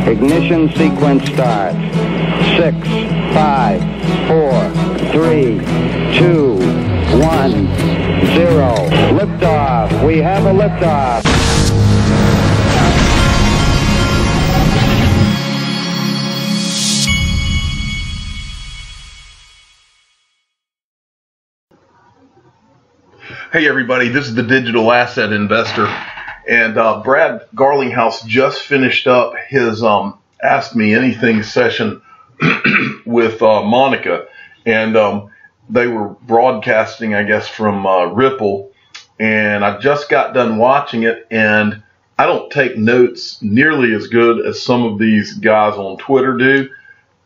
Ignition sequence start. 6, 5, 4, 3, 2, 1, 0. Liftoff. We have a liftoff. Hey everybody, this is the Digital Asset Investor, and Brad Garlinghouse just finished up his Ask Me Anything session with Monica, and they were broadcasting, I guess, from Ripple, and I just got done watching it, and I don't take notes nearly as good as some of these guys on Twitter do,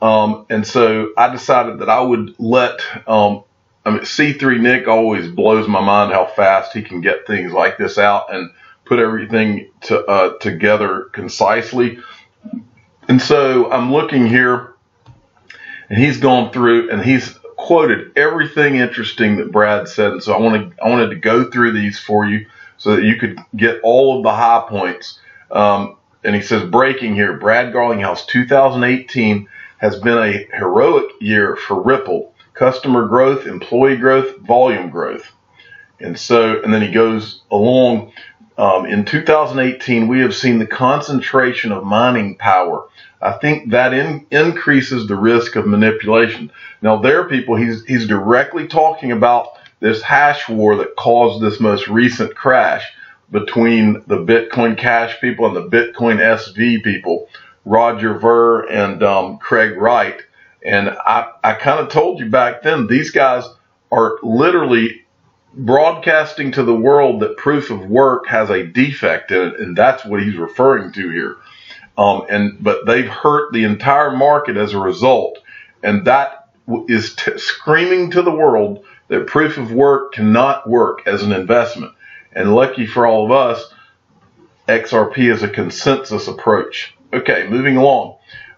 and so I decided that I would let C3 Nick always blows my mind how fast he can get things like this out and put everything together concisely. And so I'm looking here, and he's gone through and he's quoted everything interesting that Brad said. And so I wanted to go through these for you so that you could get all of the high points. And he says, breaking here, Brad Garlinghouse, 2018 has been a heroic year for Ripple. Customer growth, employee growth, volume growth. And then he goes along. In 2018, we have seen the concentration of mining power. I think that increases the risk of manipulation. Now, there are people, he's directly talking about this hash war that caused this most recent crash between the Bitcoin Cash people and the Bitcoin SV people, Roger Ver and Craig Wright. And I kind of told you back then, these guys are literally broadcasting to the world that proof of work has a defect in it, and that's what he's referring to here. But they've hurt the entire market as a result, and that is screaming to the world that proof of work cannot work as an investment. And lucky for all of us, XRP is a consensus approach. Okay, moving along.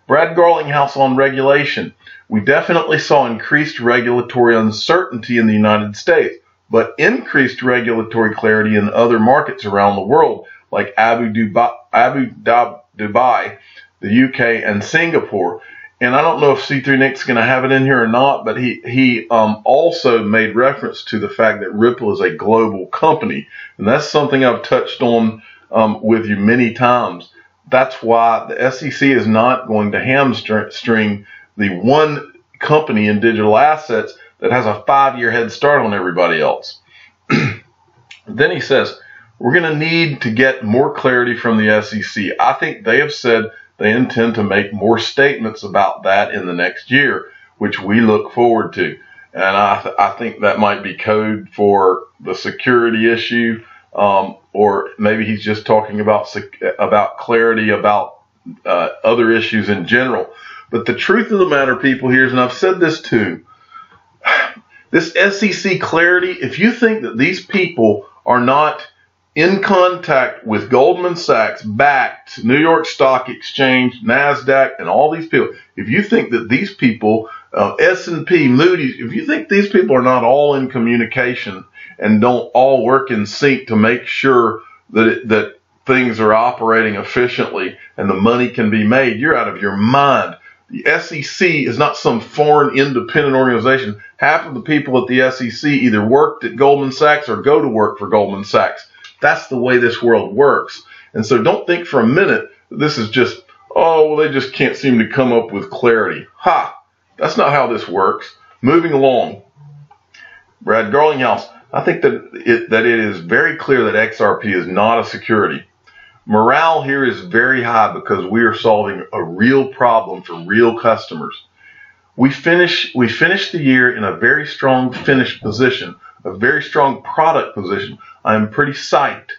Brad Garlinghouse on regulation. We definitely saw increased regulatory uncertainty in the United States, but increased regulatory clarity in other markets around the world, like Abu Dhabi, the UK, and Singapore. And I don't know if C3 Nick's going to have it in here or not, but he also made reference to the fact that Ripple is a global company. And that's something I've touched on with you many times. That's why the SEC is not going to hamstring the one company in digital assets that has a 5-year head start on everybody else. Then he says, we're going to need to get more clarity from the SEC. I think they have said they intend to make more statements about that in the next year, which we look forward to. And I think that might be code for the security issue. Or maybe he's just talking about clarity about other issues in general. But the truth of the matter, people, here is, and I've said this too, this SEC clarity, if you think that these people are not in contact with Goldman Sachs, backed, New York Stock Exchange, NASDAQ, and all these people, if you think that these people, S&P, Moody's, if you think these people are not all in communication and don't all work in sync to make sure that things are operating efficiently and the money can be made, you're out of your mind. The SEC is not some foreign independent organization. Half of the people at the SEC either worked at Goldman Sachs or go to work for Goldman Sachs. That's the way this world works. And so don't think for a minute that this is just, oh, well, they just can't seem to come up with clarity. Ha! That's not how this works. Moving along. Brad Garlinghouse. I think that it is very clear that XRP is not a security. Morale here is very high because we are solving a real problem for real customers. We finished the year in a very strong finish position, a very strong product position. I am pretty psyched.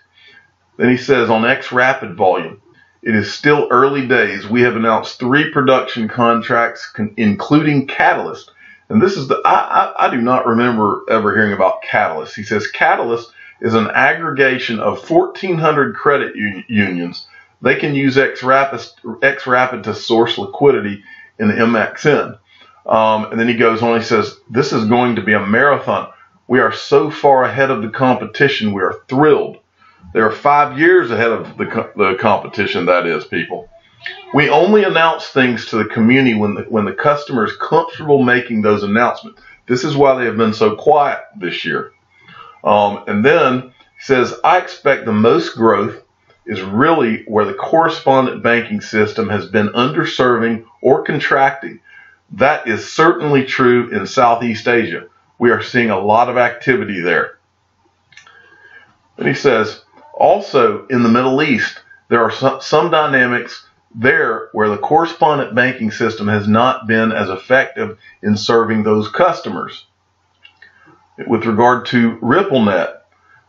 Then he says on XRapid volume, it is still early days. We have announced 3 production contracts, including Catalyst. And this is I do not remember ever hearing about Catalyst. He says Catalyst is an aggregation of 1,400 credit unions. They can use XRapid to source liquidity in the MXN. And then he goes on, he says, this is going to be a marathon. We are so far ahead of the competition, we are thrilled. They are 5 years ahead of the competition, that is, people. We only announce things to the community when the customer is comfortable making those announcements. This is why they have been so quiet this year. And then he says, I expect the most growth is really where the correspondent banking system has been underserving or contracting. That is certainly true in Southeast Asia. We are seeing a lot of activity there. And he says, also in the Middle East, there are some dynamics there where the correspondent banking system has not been as effective in serving those customers. With regard to RippleNet,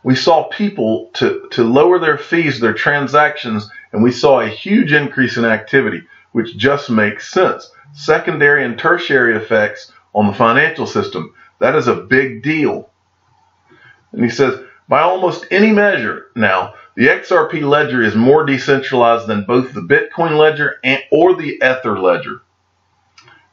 we saw people to lower their fees, their transactions, and we saw a huge increase in activity, which just makes sense. Secondary and tertiary effects on the financial system, that is a big deal. And he says, by almost any measure now, the XRP ledger is more decentralized than both the Bitcoin ledger or the Ether ledger.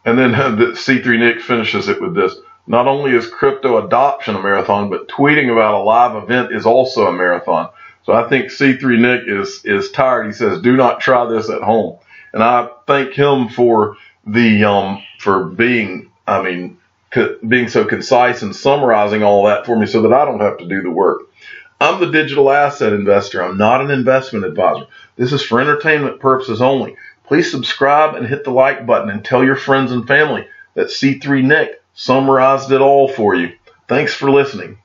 And then the C3 Nick finishes it with this. Not only is crypto adoption a marathon, but tweeting about a live event is also a marathon. So I think C3 Nick is tired. He says, do not try this at home. And I thank him for being so concise and summarizing all that for me so that I don't have to do the work. I'm the digital asset investor. I'm not an investment advisor. This is for entertainment purposes only. Please subscribe and hit the like button and tell your friends and family that C3 Nick summarized it all for you. Thanks for listening.